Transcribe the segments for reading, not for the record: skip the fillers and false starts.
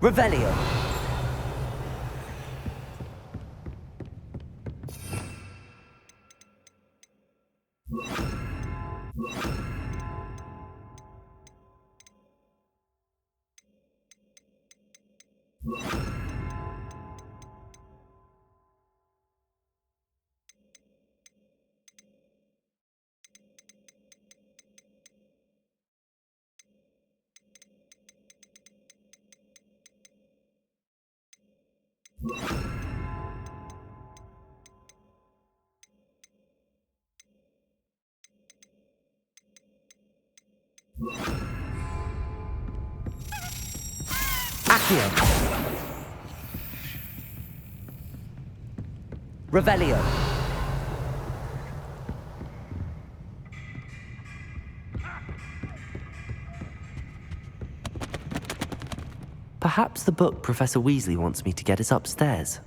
Revelio. Accio. Revelio. Perhaps the book Professor Weasley wants me to get is upstairs.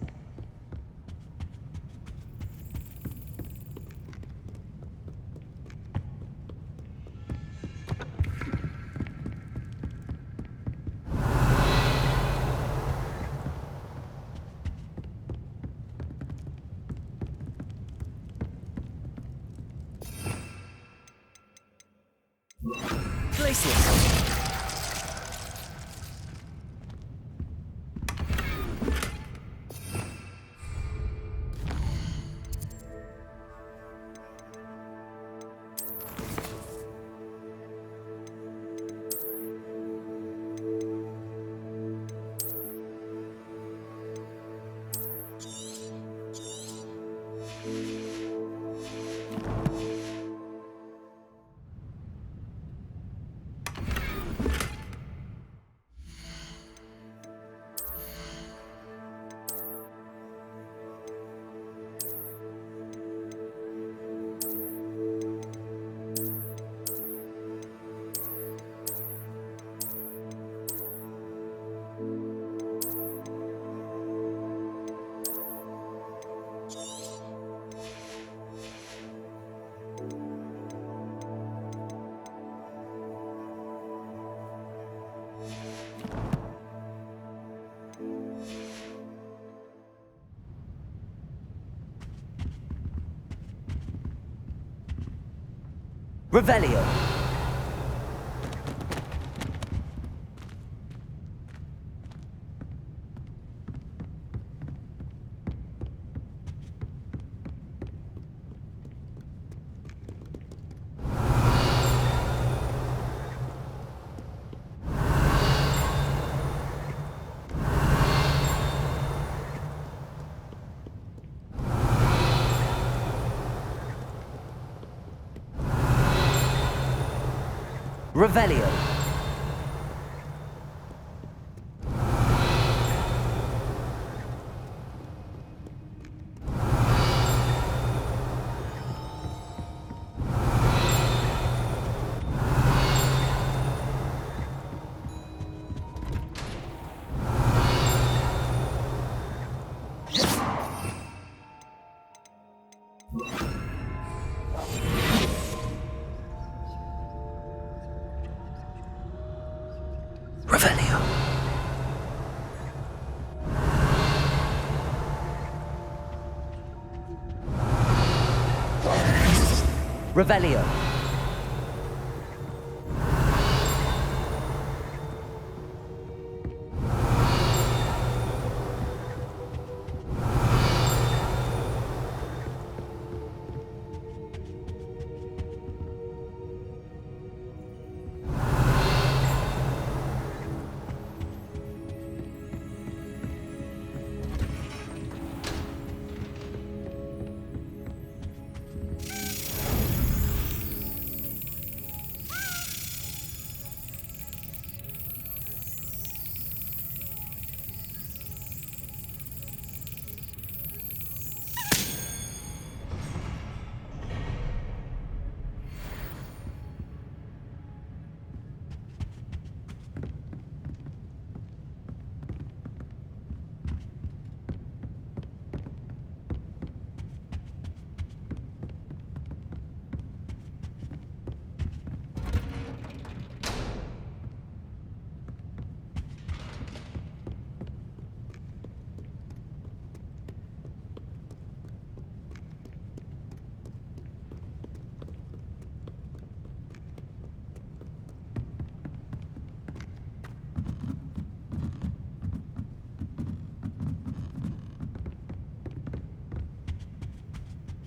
Revelio. Revelio. Revelio.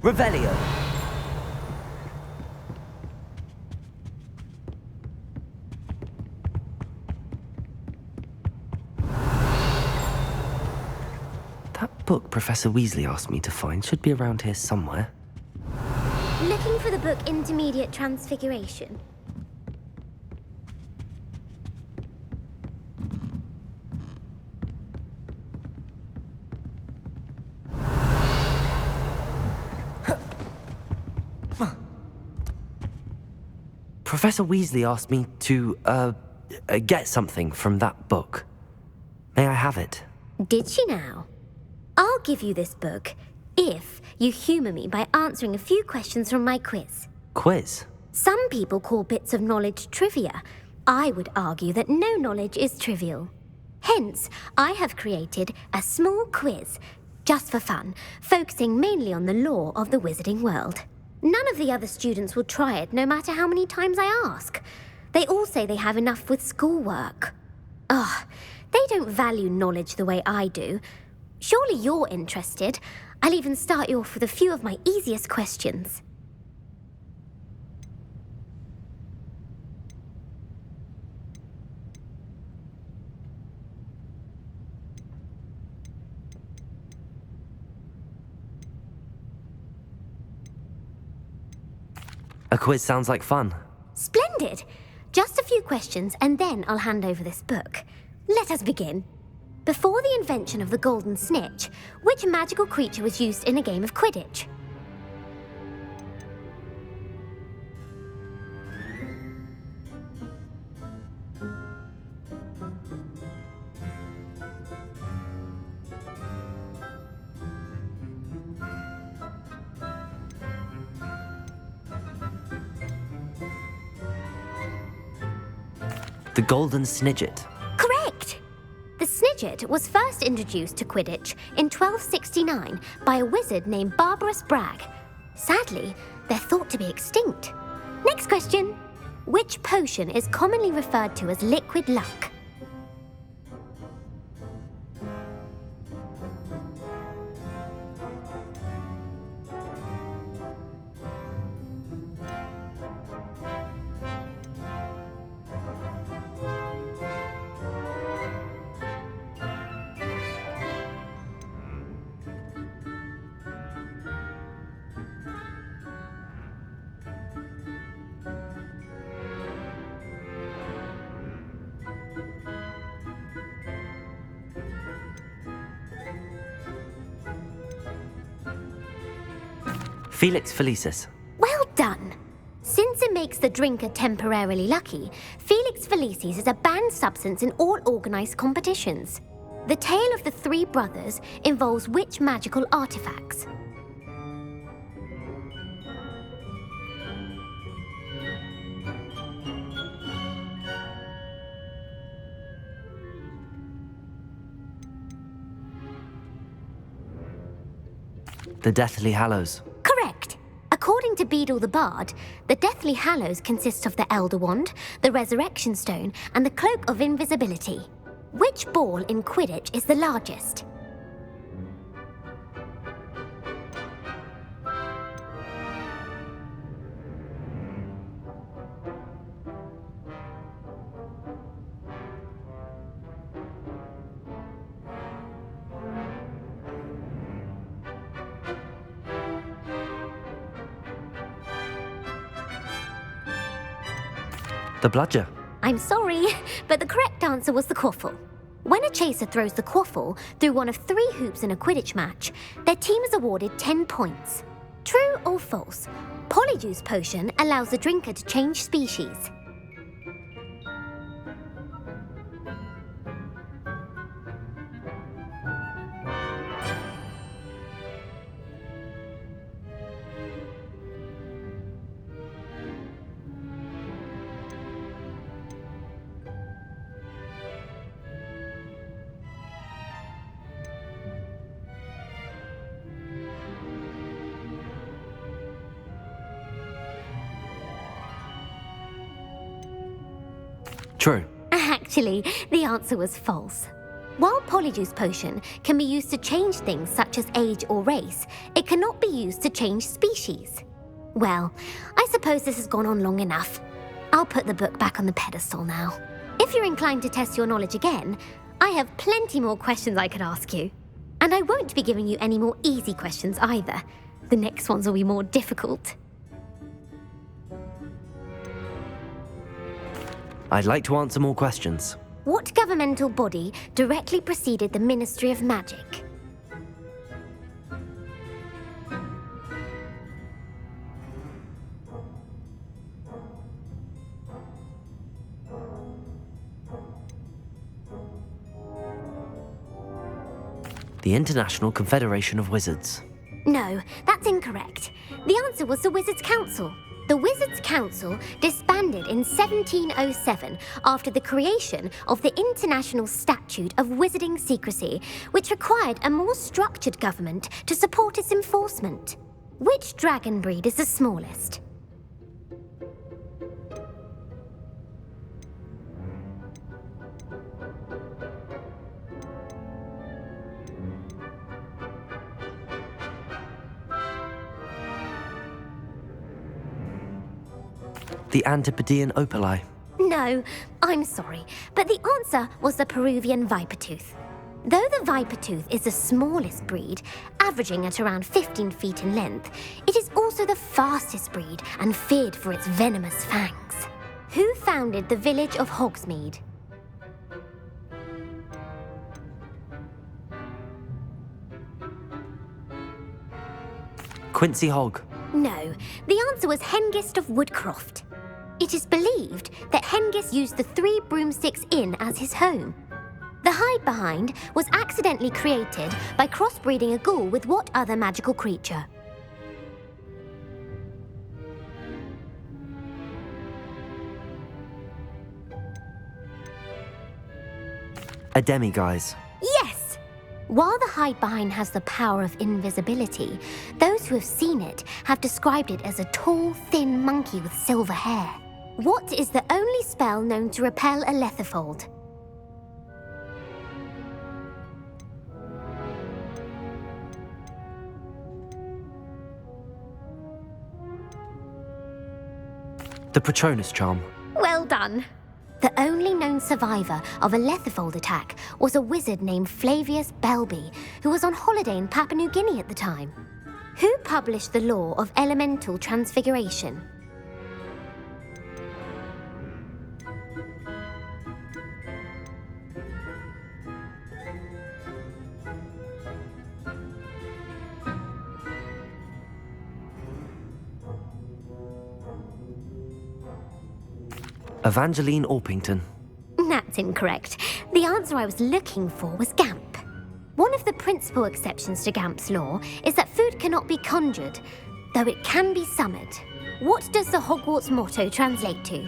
Revelio. That book Professor Weasley asked me to find should be around here somewhere. Looking for the book Intermediate Transfiguration? Professor Weasley asked me to, get something from that book. May I have it? Did she now? I'll give you this book if you humour me by answering a few questions from my quiz. Quiz? Some people call bits of knowledge trivia. I would argue that no knowledge is trivial. Hence, I have created a small quiz, just for fun, focusing mainly on the lore of the wizarding world. None of the other students will try it, no matter how many times I ask. They all say they have enough with schoolwork. Ugh, they don't value knowledge the way I do. Surely you're interested. I'll even start you off with a few of my easiest questions. A quiz sounds like fun. Splendid! Just a few questions and then I'll hand over this book. Let us begin. Before the invention of the golden snitch, which magical creature was used in a game of Quidditch? The Golden Snidget. Correct! The Snidget was first introduced to Quidditch in 1269 by a wizard named Barbarous Bragg. Sadly, they're thought to be extinct. Next question. Which potion is commonly referred to as liquid luck? Felix Felicis. Well done! Since it makes the drinker temporarily lucky, Felix Felicis is a banned substance in all organised competitions. The tale of the three brothers involves which magical artifacts? The Deathly Hallows. Correct. According to Beedle the Bard, the Deathly Hallows consists of the Elder Wand, the Resurrection Stone, and the Cloak of Invisibility. Which ball in Quidditch is the largest? The Bludger. I'm sorry, but the correct answer was the Quaffle. When a chaser throws the Quaffle through one of 3 hoops in a Quidditch match, their team is awarded 10 points. True or false? Polyjuice Potion allows the drinker to change species. True. Actually, the answer was false. While Polyjuice Potion can be used to change things such as age or race, it cannot be used to change species. Well, I suppose this has gone on long enough. I'll put the book back on the pedestal now. If you're inclined to test your knowledge again, I have plenty more questions I could ask you. And I won't be giving you any more easy questions either. The next ones will be more difficult. I'd like to answer more questions. What governmental body directly preceded the Ministry of Magic? The International Confederation of Wizards. No, that's incorrect. The answer was the Wizards' Council. The Wizards' Council disbanded in 1707 after the creation of the International Statute of Wizarding Secrecy, which required a more structured government to support its enforcement. Which dragon breed is the smallest? The Antipodean Opali. No, I'm sorry, but the answer was the Peruvian Vipertooth. Though the Vipertooth is the smallest breed, averaging at around 15 feet in length, it is also the fastest breed and feared for its venomous fangs. Who founded the village of Hogsmeade? Quincy Hogg. No, the answer was Hengist of Woodcroft. It is believed that Hengist used the Three Broomsticks Inn as his home. The hide-behind was accidentally created by crossbreeding a ghoul with what other magical creature? A demiguise. Yes! While the hide-behind has the power of invisibility, those who have seen it have described it as a tall, thin monkey with silver hair. What is the only spell known to repel a letherfold? The Patronus Charm. Well done. The only known survivor of a letherfold attack was a wizard named Flavius Belby, who was on holiday in Papua New Guinea at the time. Who published the law of elemental transfiguration? Evangeline Orpington. That's incorrect. The answer I was looking for was Gamp. One of the principal exceptions to Gamp's law is that food cannot be conjured, though it can be summoned. What does the Hogwarts motto translate to?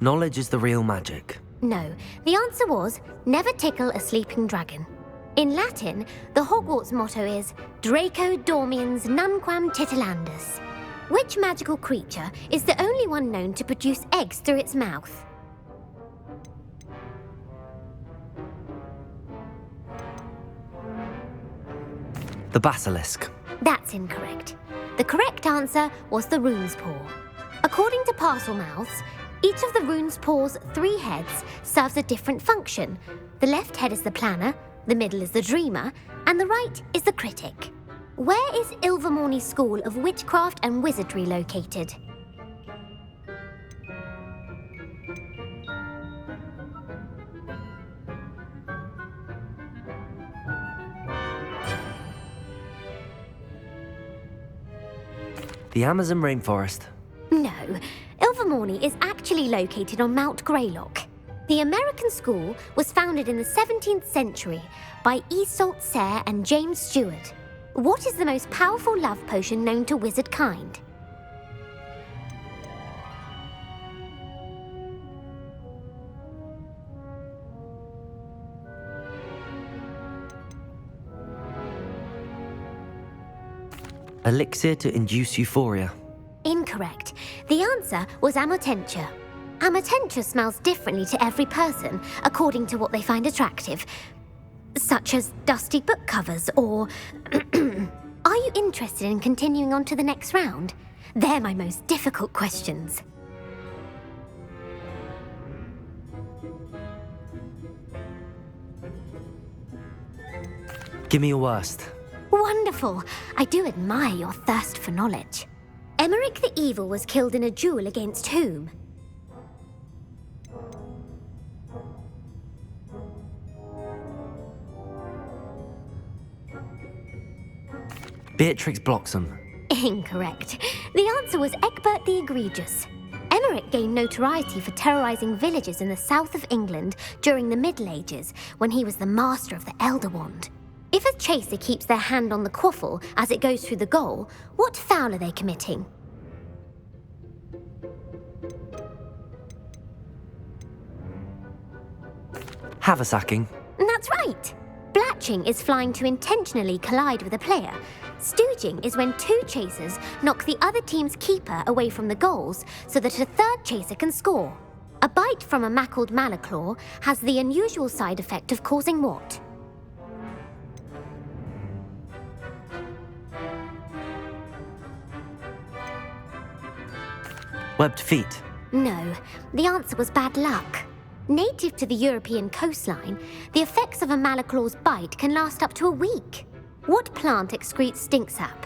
Knowledge is the real magic. No, the answer was, never tickle a sleeping dragon. In Latin, the Hogwarts motto is Draco Dormiens Nunquam Titilandus. Which magical creature is the only one known to produce eggs through its mouth? The Basilisk. That's incorrect. The correct answer was the Rune's Paw. According to Parselmouths, each of the Rune's Paw's 3 heads serves a different function. The left head is the planner, the middle is the dreamer, and the right is the critic. Where is Ilvermorny School of Witchcraft and Wizardry located? The Amazon rainforest. No, Ilvermorny is actually located on Mount Greylock. The American school was founded in the 17th century by Iseult Sayre and James Stewart. What is the most powerful love potion known to wizard kind? Elixir to induce euphoria. Incorrect. The answer was amortentia. Amortentia smells differently to every person, according to what they find attractive, such as dusty book covers or... Are you interested in continuing on to the next round? They're my most difficult questions. Give me your worst. Wonderful. I do admire your thirst for knowledge. Emmerich the Evil was killed in a duel against whom? Beatrix Bloxham. Incorrect. The answer was Egbert the Egregious. Emmerich gained notoriety for terrorizing villages in the south of England during the Middle Ages, when he was the master of the Elder Wand. If a chaser keeps their hand on the quaffle as it goes through the goal, what foul are they committing? Haversacking. That's right. Blatching is flying to intentionally collide with a player. Stooging is when two chasers knock the other team's keeper away from the goals so that a third chaser can score. A bite from a mackled malaclaw has the unusual side effect of causing what? Webbed feet. No, the answer was bad luck. Native to the European coastline, the effects of a malaclaw's bite can last up to a week. What plant excretes stink sap?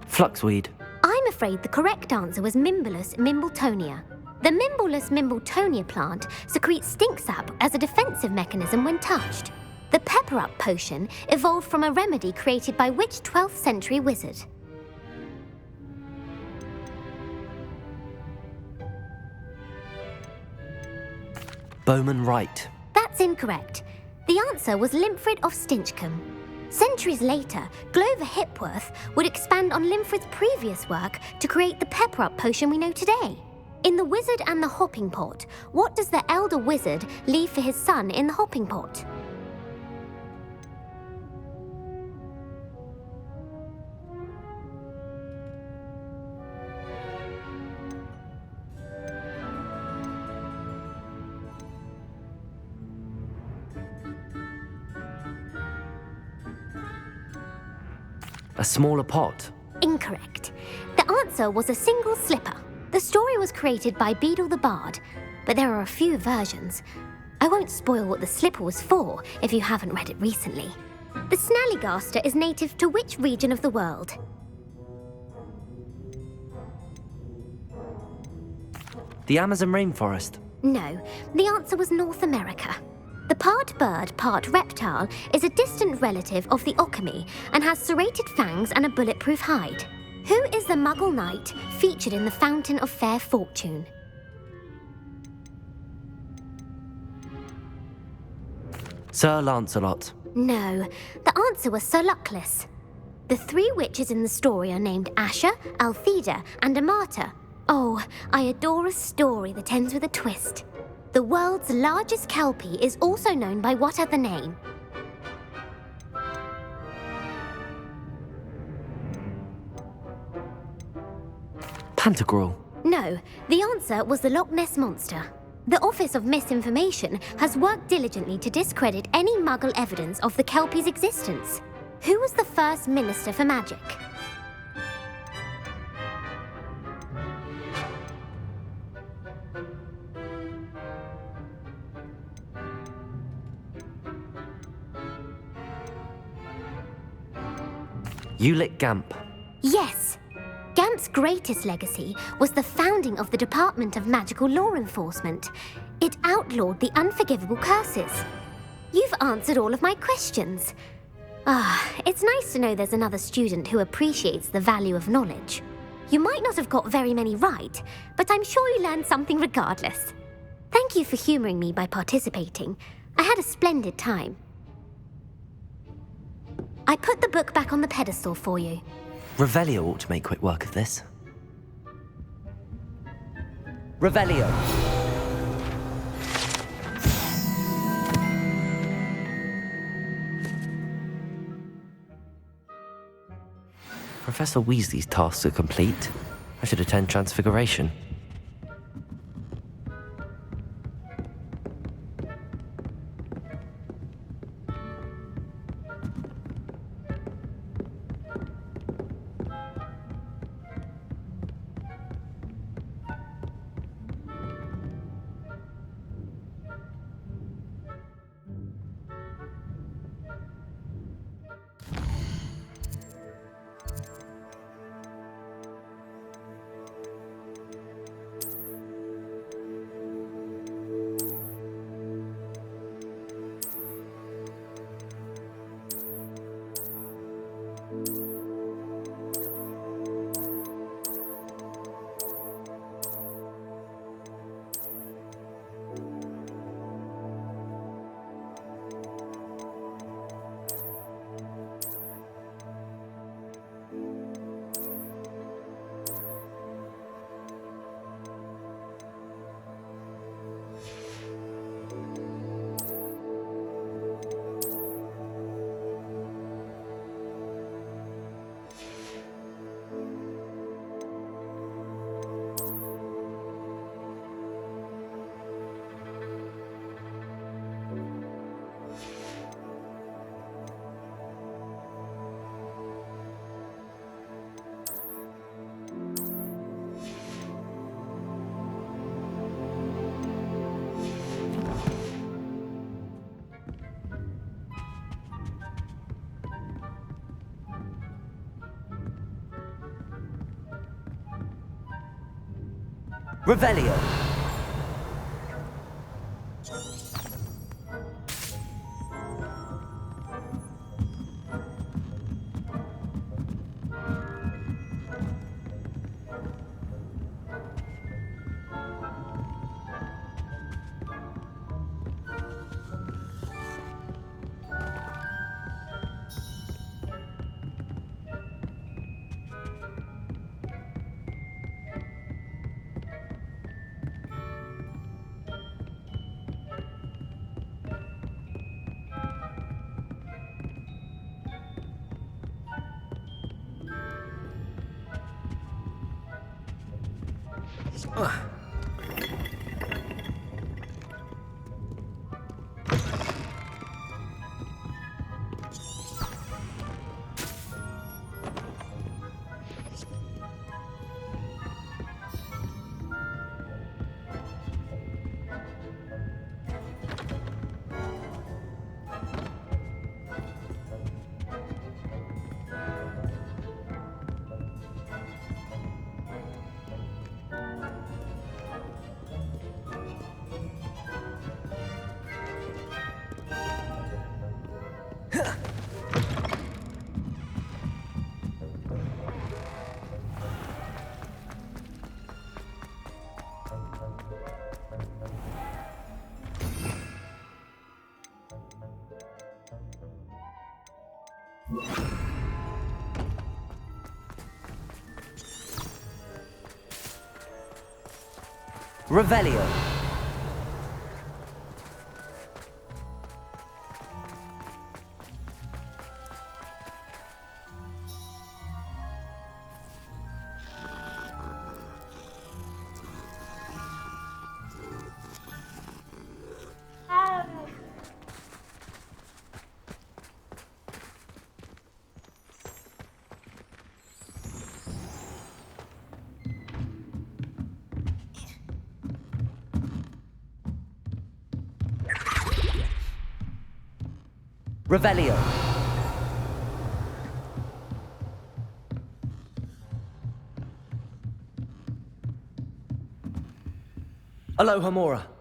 Fluxweed. I'm afraid the correct answer was Mimbulus mimbletonia. The Mimbulus mimbletonia plant secretes stink sap as a defensive mechanism when touched. The pepper-up potion evolved from a remedy created by which 12th century wizard? Bowman Wright. That's incorrect. The answer was Limfrid of Stinchcombe. Centuries later, Glover Hipworth would expand on Limfrid's previous work to create the pepper-up potion we know today. In The Wizard and the Hopping Pot, what does the elder wizard leave for his son in the hopping pot? A smaller pot. Incorrect. The answer was a single slipper. The story was created by Beadle the Bard, but there are a few versions. I won't spoil what the slipper was for if you haven't read it recently. The Snallygaster is native to which region of the world? The Amazon rainforest. No, the answer was North America. The part bird, part reptile is a distant relative of the Occamy and has serrated fangs and a bulletproof hide. Who is the Muggle knight featured in the Fountain of Fair Fortune? Sir Lancelot. No, the answer was Sir Luckless. The three witches in the story are named Asher, Altheda, and Amata. Oh, I adore a story that ends with a twist. The world's largest kelpie is also known by what other name? Pantagruel. No, the answer was the Loch Ness Monster. The Office of Misinformation has worked diligently to discredit any Muggle evidence of the kelpie's existence. Who was the first Minister for Magic? Ulick Gamp. Yes. Gamp's greatest legacy was the founding of the Department of Magical Law Enforcement. It outlawed the unforgivable curses. You've answered all of my questions. It's nice to know there's another student who appreciates the value of knowledge. You might not have got very many right, but I'm sure you learned something regardless. Thank you for humoring me by participating. I had a splendid time. I put the book back on the pedestal for you. Revelio ought to make quick work of this. Revelio. Professor Weasley's tasks are complete. I should attend Transfiguration. Revelio. Revelio. Revelio. Aloha Mora.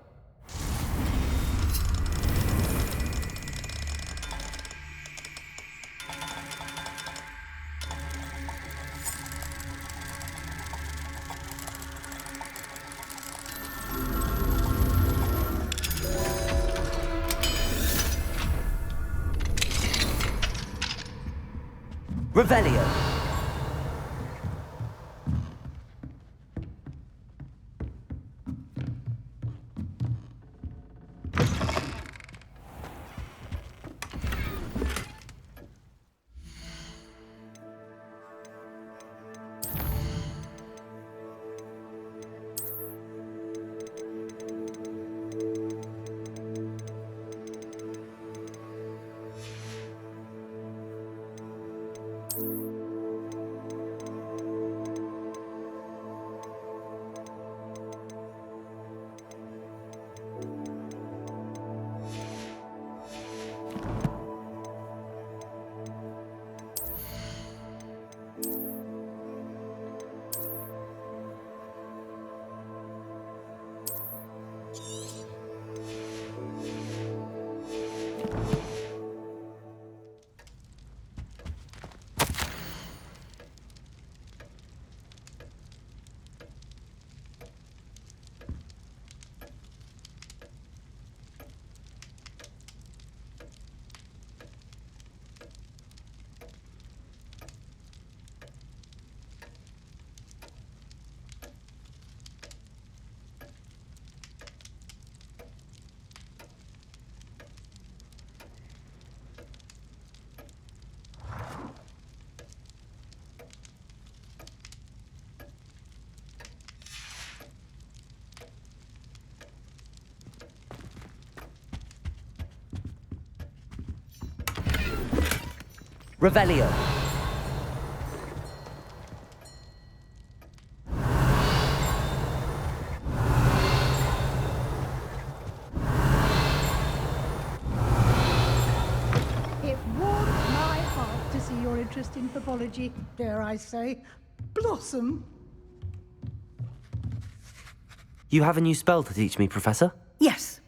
Revelio. Revelio. It warms my heart to see your interest in pathology, dare I say, blossom. You have a new spell to teach me, Professor? Yes,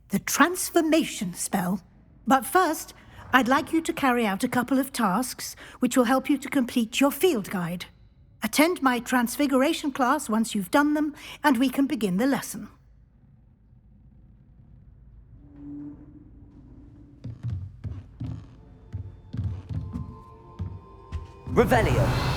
the transformation spell. But first, I'd like you to carry out a couple of tasks which will help you to complete your field guide. Attend my transfiguration class once you've done them, and we can begin the lesson. Revelio.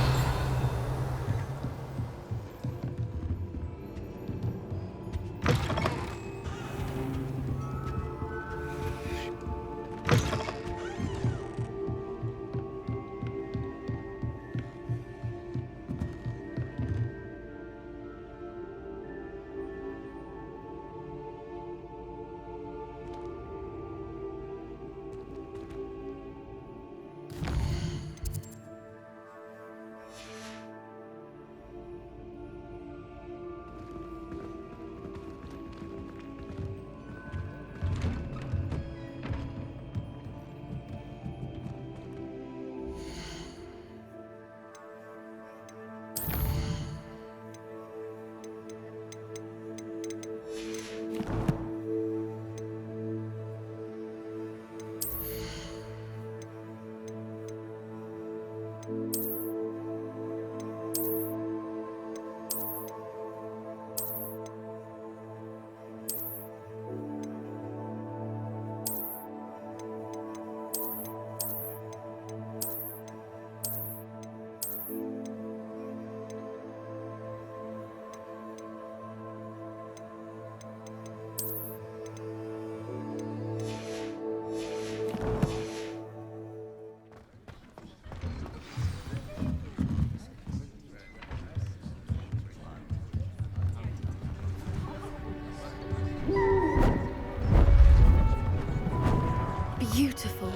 Beautiful.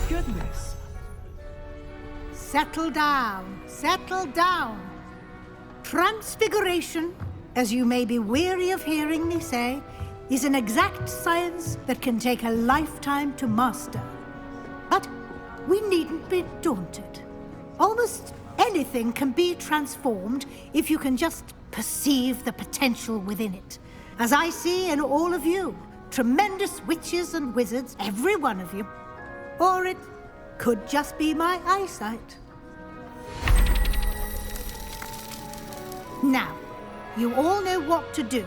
Goodness. Settle down, settle down. Transfiguration, as you may be weary of hearing me say, is an exact science that can take a lifetime to master. But we needn't be daunted. Almost anything can be transformed if you can just perceive the potential within it. As I see in all of you, tremendous witches and wizards, every one of you. Or it could just be my eyesight. Now, you all know what to do.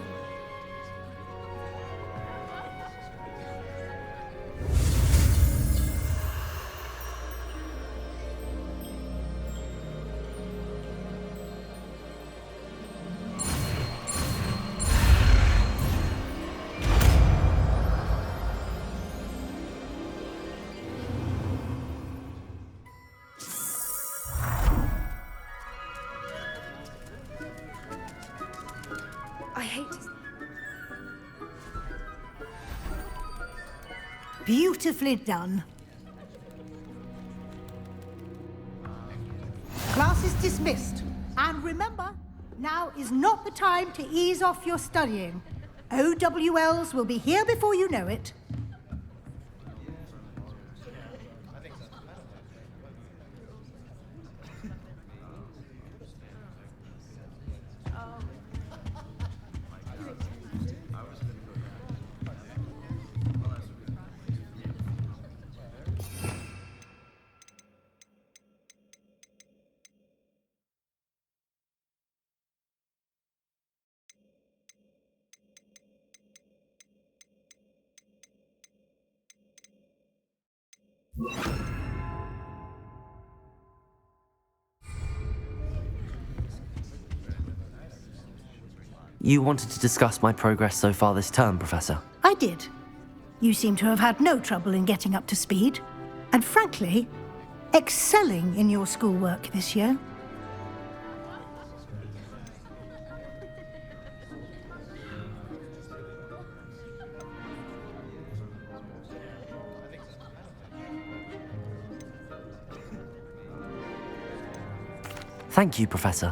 I hate to... Beautifully done. dismissed. And remember, now is not the time to ease off your studying. OWLs will be here before you know it. You wanted to discuss my progress so far this term, Professor? I did. You seem to have had no trouble in getting up to speed. And frankly, excelling in your schoolwork this year. Thank you, Professor.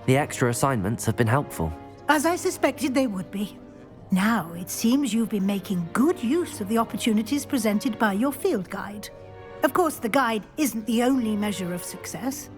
The extra assignments have been helpful. As I suspected they would be. Now, it seems you've been making good use of the opportunities presented by your field guide. Of course, the guide isn't the only measure of success.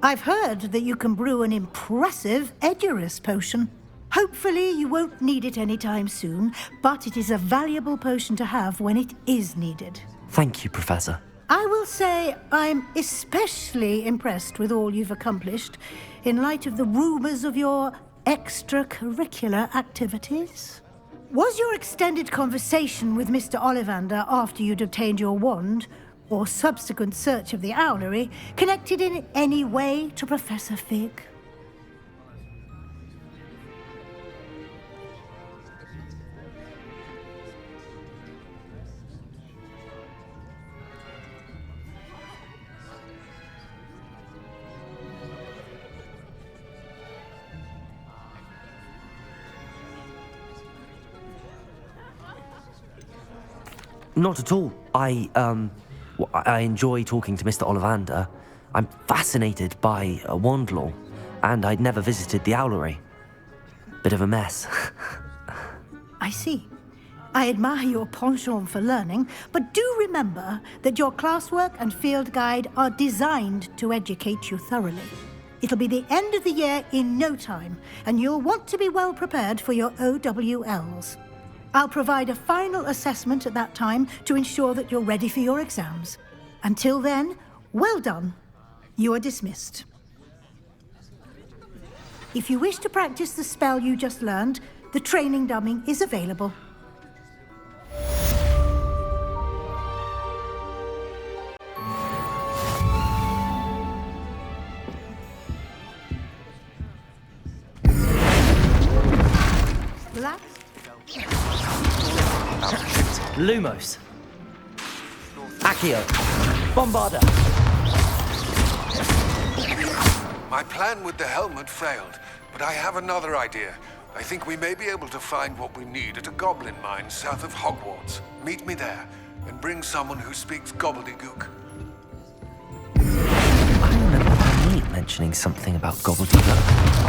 I've heard that you can brew an impressive Edurus potion. Hopefully, you won't need it anytime soon, but it is a valuable potion to have when it is needed. Thank you, Professor. I will say I'm especially impressed with all you've accomplished in light of the rumors of your extracurricular activities. Was your extended conversation with Mr. Ollivander after you'd obtained your wand, or subsequent search of the owlery, connected in any way to Professor Fig? Not at all. I enjoy talking to Mr. Ollivander. I'm fascinated by wand law, and I'd never visited the owlery. Bit of a mess. I see. I admire your penchant for learning, but do remember that your classwork and field guide are designed to educate you thoroughly. It'll be the end of the year in no time, and you'll want to be well prepared for your OWLs. I'll provide a final assessment at that time to ensure that you're ready for your exams. Until then, well done. You are dismissed. If you wish to practice the spell you just learned, the training dummy is available. Relax. Lumos. Accio. Bombarda. My plan with the helmet failed, but I have another idea. I think we may be able to find what we need at a goblin mine south of Hogwarts. Meet me there, and bring someone who speaks gobbledygook. I remember Panit mentioning something about gobbledygook.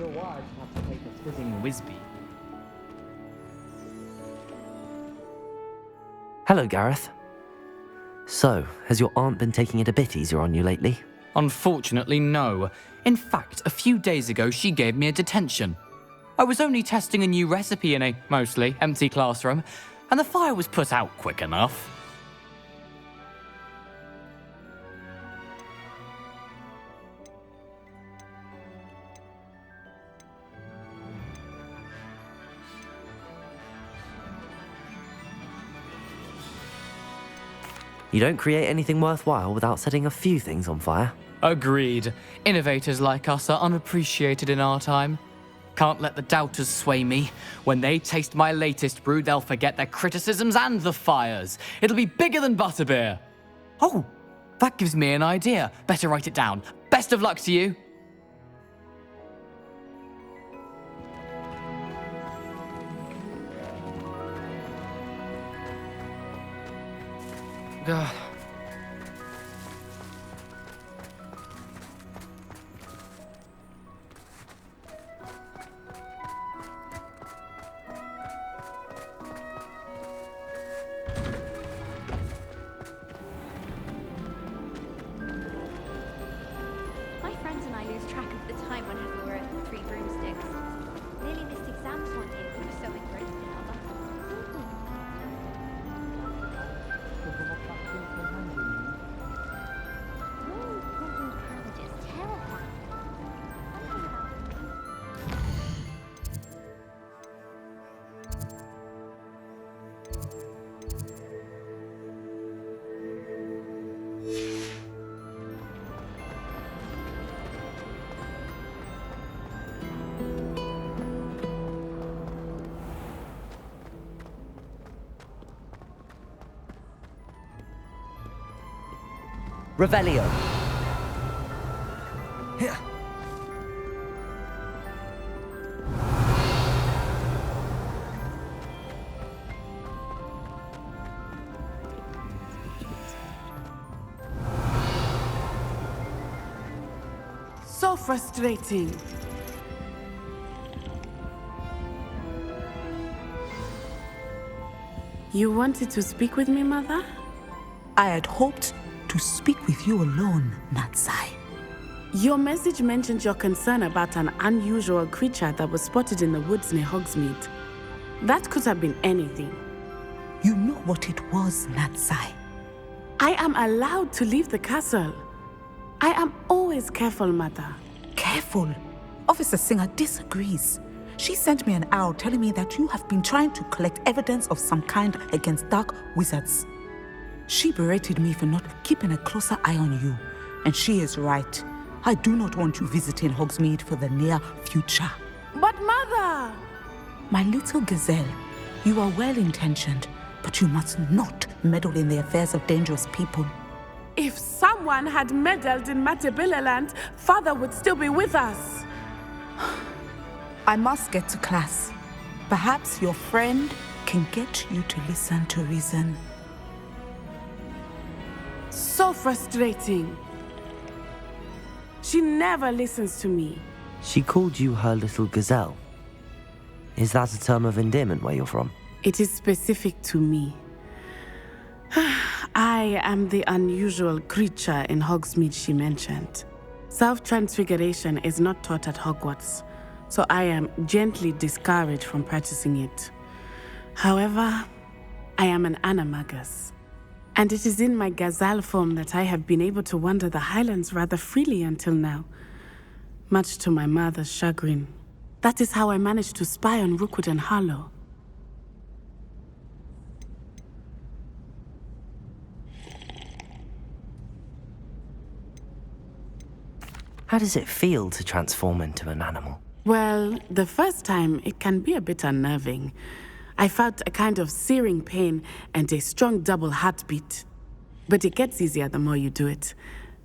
sure why I just have to take a fizzing Whizbee. Hello, Gareth. So, has your aunt been taking it a bit easier on you lately? Unfortunately, no. In fact, a few days ago, she gave me a detention. I was only testing a new recipe in a mostly empty classroom, and the fire was put out quick enough. You don't create anything worthwhile without setting a few things on fire. Agreed. Innovators like us are unappreciated in our time. Can't let the doubters sway me. When they taste my latest brew, they'll forget their criticisms and the fires. It'll be bigger than butterbeer. Oh, that gives me an idea. Better write it down. Best of luck to you. God. My friends and I lose track of the time whenever we're at Three Broomsticks. Nearly missed exams one year. We were so engrossed in our Cabbage is terrifying. Revelio. Here. So frustrating. You wanted to speak with me, Mother? I had hoped to speak with you alone, Natsai. Your message mentioned your concern about an unusual creature that was spotted in the woods near Hogsmeade. That could have been anything. You know what it was, Natsai. I am allowed to leave the castle. I am always careful, Mother. Careful. Officer Singer disagrees. She sent me an owl telling me that you have been trying to collect evidence of some kind against dark wizards. She berated me for not keeping a closer eye on you, and she is right. I do not want you visiting Hogsmeade for the near future. But Mother! My little gazelle, you are well-intentioned, but you must not meddle in the affairs of dangerous people. If someone had meddled in Matabeleland, Father would still be with us. I must get to class. Perhaps your friend can get you to listen to reason. So frustrating. She never listens to me. She called you her little gazelle. Is that a term of endearment where you're from? It is specific to me. I am the unusual creature in Hogsmeade she mentioned. Self-transfiguration is not taught at Hogwarts, so I am gently discouraged from practicing it. However, I am an animagus, and it is in my gazelle form that I have been able to wander the Highlands rather freely until now, much to my mother's chagrin. That is how I managed to spy on Rookwood and Harlow. How does it feel to transform into an animal? Well, the first time, it can be a bit unnerving. I felt a kind of searing pain and a strong double heartbeat. But it gets easier the more you do it.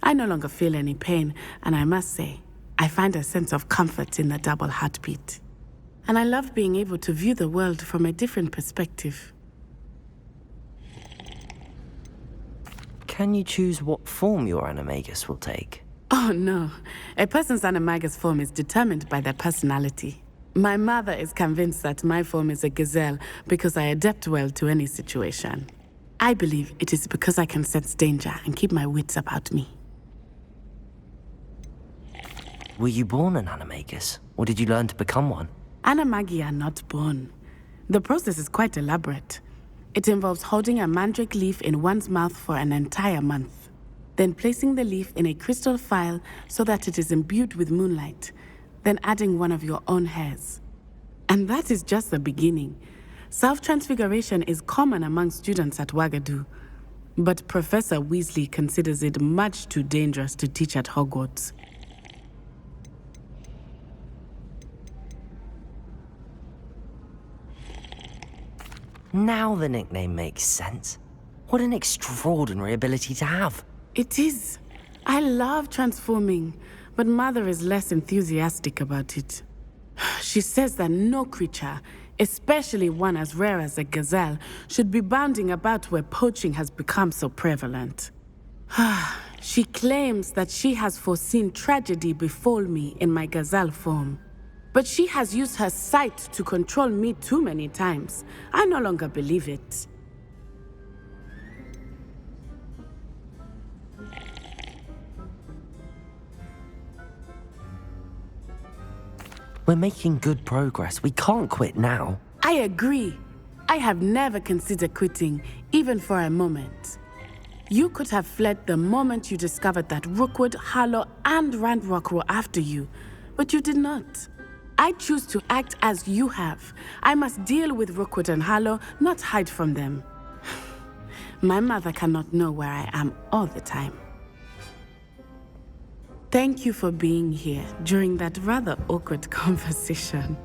I no longer feel any pain, and I must say, I find a sense of comfort in the double heartbeat. And I love being able to view the world from a different perspective. Can you choose what form your animagus will take? Oh no, a person's animagus form is determined by their personality. My mother is convinced that my form is a gazelle because I adapt well to any situation. I believe it is because I can sense danger and keep my wits about me. Were you born an animagus, or did you learn to become one? Animagi are not born. The process is quite elaborate. It involves holding a mandrake leaf in one's mouth for an entire month, then placing the leaf in a crystal phial so that it is imbued with moonlight, then adding one of your own hairs. And that is just the beginning. Self-transfiguration is common among students at Wagadu, but Professor Weasley considers it much too dangerous to teach at Hogwarts. Now the nickname makes sense. What an extraordinary ability to have. It is. I love transforming, but Mother is less enthusiastic about it. She says that no creature, especially one as rare as a gazelle, should be bounding about where poaching has become so prevalent. She claims that she has foreseen tragedy befall me in my gazelle form. But she has used her sight to control me too many times. I no longer believe it. We're making good progress. We can't quit now. I agree. I have never considered quitting, even for a moment. You could have fled the moment you discovered that Rookwood, Harlow, and Randrock were after you, but you did not. I choose to act as you have. I must deal with Rookwood and Harlow, not hide from them. My mother cannot know where I am all the time. Thank you for being here during that rather awkward conversation.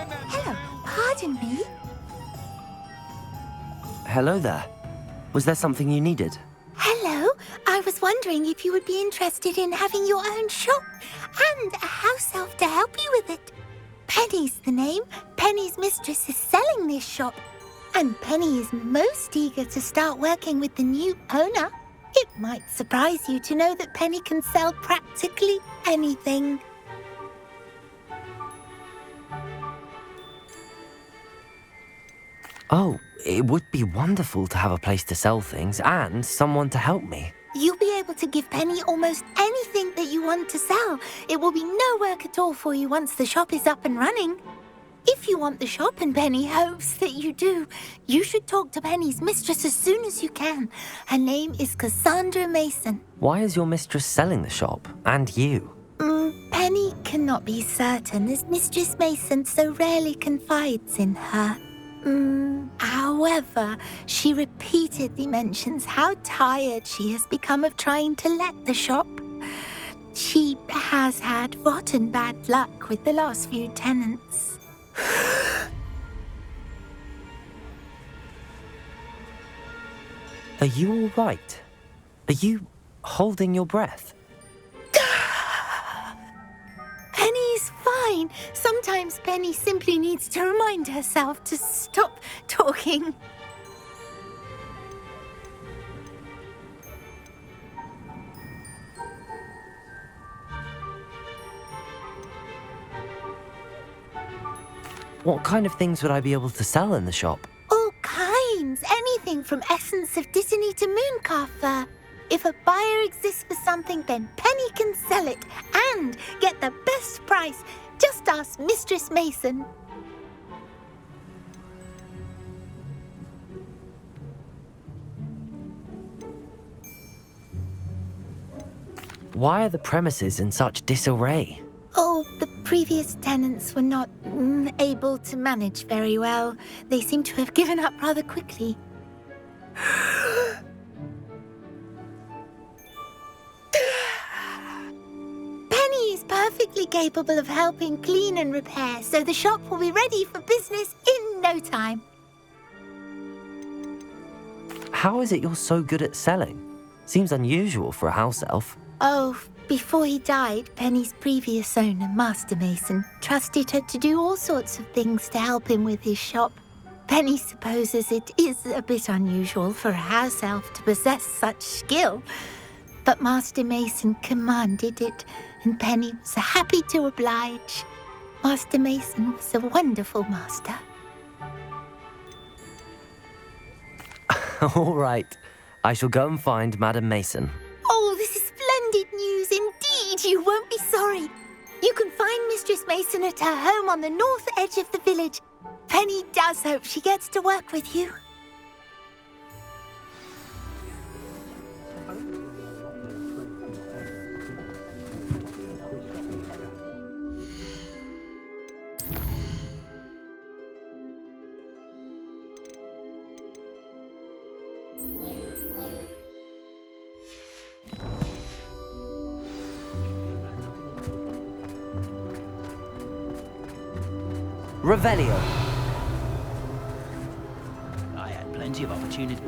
Hello, pardon me. hello there. Was there something you needed? Hello. I was wondering if you would be interested in having your own shop and a house elf to help you with it. Penny's the name. Penny's mistress is selling this shop, and Penny is most eager to start working with the new owner. It might surprise you to know that Penny can sell practically anything. Oh, it would be wonderful to have a place to sell things and someone to help me. You'll be able to give Penny almost anything that you want to sell. It will be no work at all for you once the shop is up and running. If you want the shop and Penny hopes that you do, you should talk to Penny's mistress as soon as you can. Her name is Cassandra Mason. Why is your mistress selling the shop? And you? Penny cannot be certain as Mistress Mason so rarely confides in her. However, she repeatedly mentions how tired she has become of trying to let the shop. She has had rotten bad luck with the last few tenants. Are you all right? Are you holding your breath? Penny's fine. Sometimes Penny simply needs to remind herself to stop talking. What kind of things would I be able to sell in the shop? All kinds. Anything from essence of Disney to mooncar fur. If a buyer exists for something, then Penny can sell it and get the best price. Just ask Mistress Mason. Why are the premises in such disarray? Oh, the previous tenants were not able to manage very well. They seem to have given up rather quickly. Penny is perfectly capable of helping clean and repair, so the shop will be ready for business in no time. How is it you're so good at selling? Seems unusual for a house elf. Oh, before he died, Penny's previous owner, Master Mason, trusted her to do all sorts of things to help him with his shop. Penny supposes it is a bit unusual for a house elf to possess such skill, but Master Mason commanded it, and Penny was happy to oblige. Master Mason was a wonderful master. All right. I shall go and find Madam Mason. Oh, this is splendid news indeed. You won't be sorry. You can find Mistress Mason at her home on the north edge of the village. Penny does hope she gets to work with you. Revelio. I had plenty of opportunity.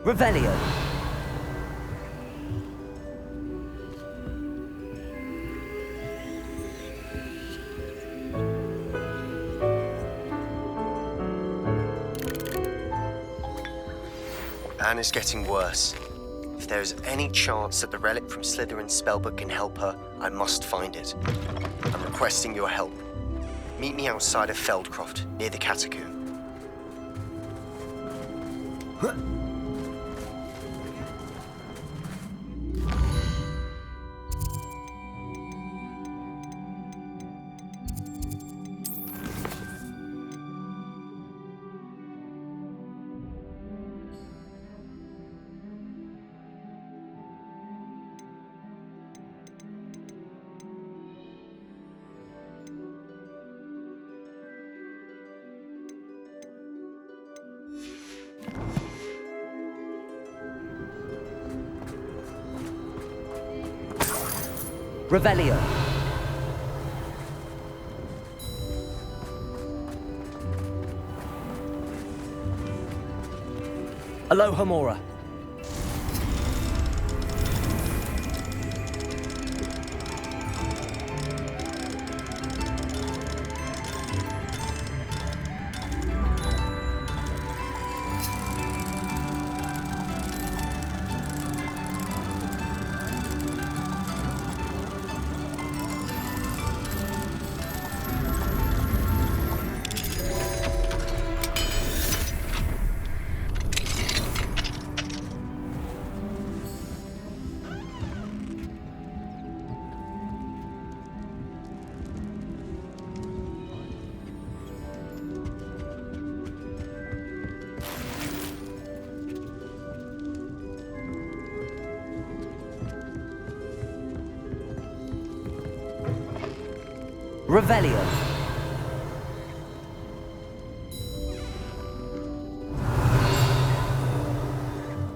Revelio. Anne is getting worse. If there is any chance that the relic from Slytherin's spellbook can help her, I must find it. I'm requesting your help. Meet me outside of Feldcroft, near the catacomb. Revelio. Aloha Mora. Revelio.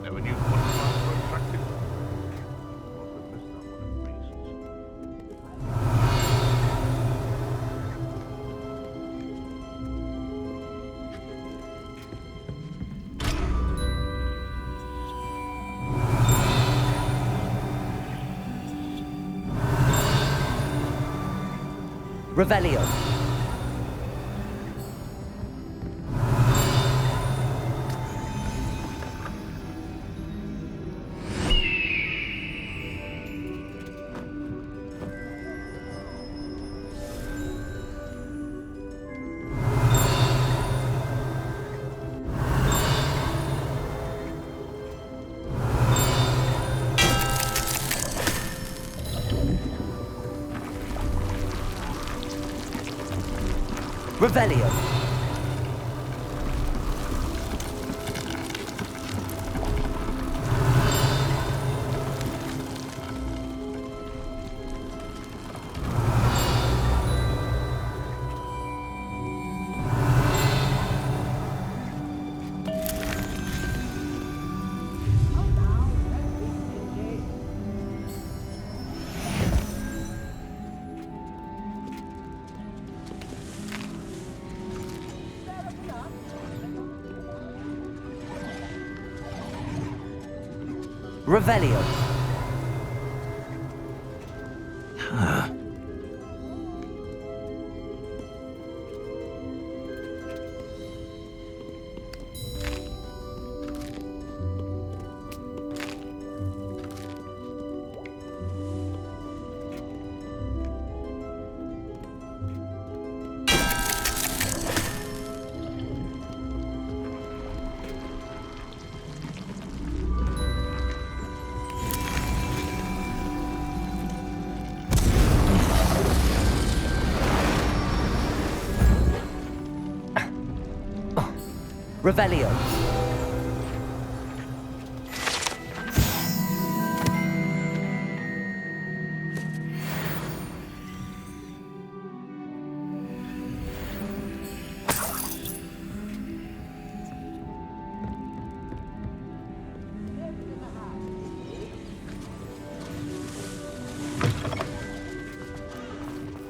Never knew butterflies were attractive. Must have missed out one of the reasons. Revelio. Revelio. Revelio. Revelio.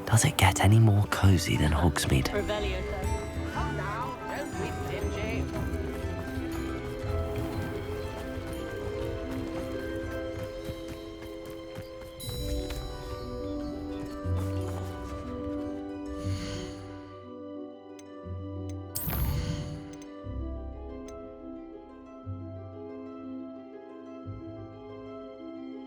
Does it get any more cozy than Hogsmeade? Revelio.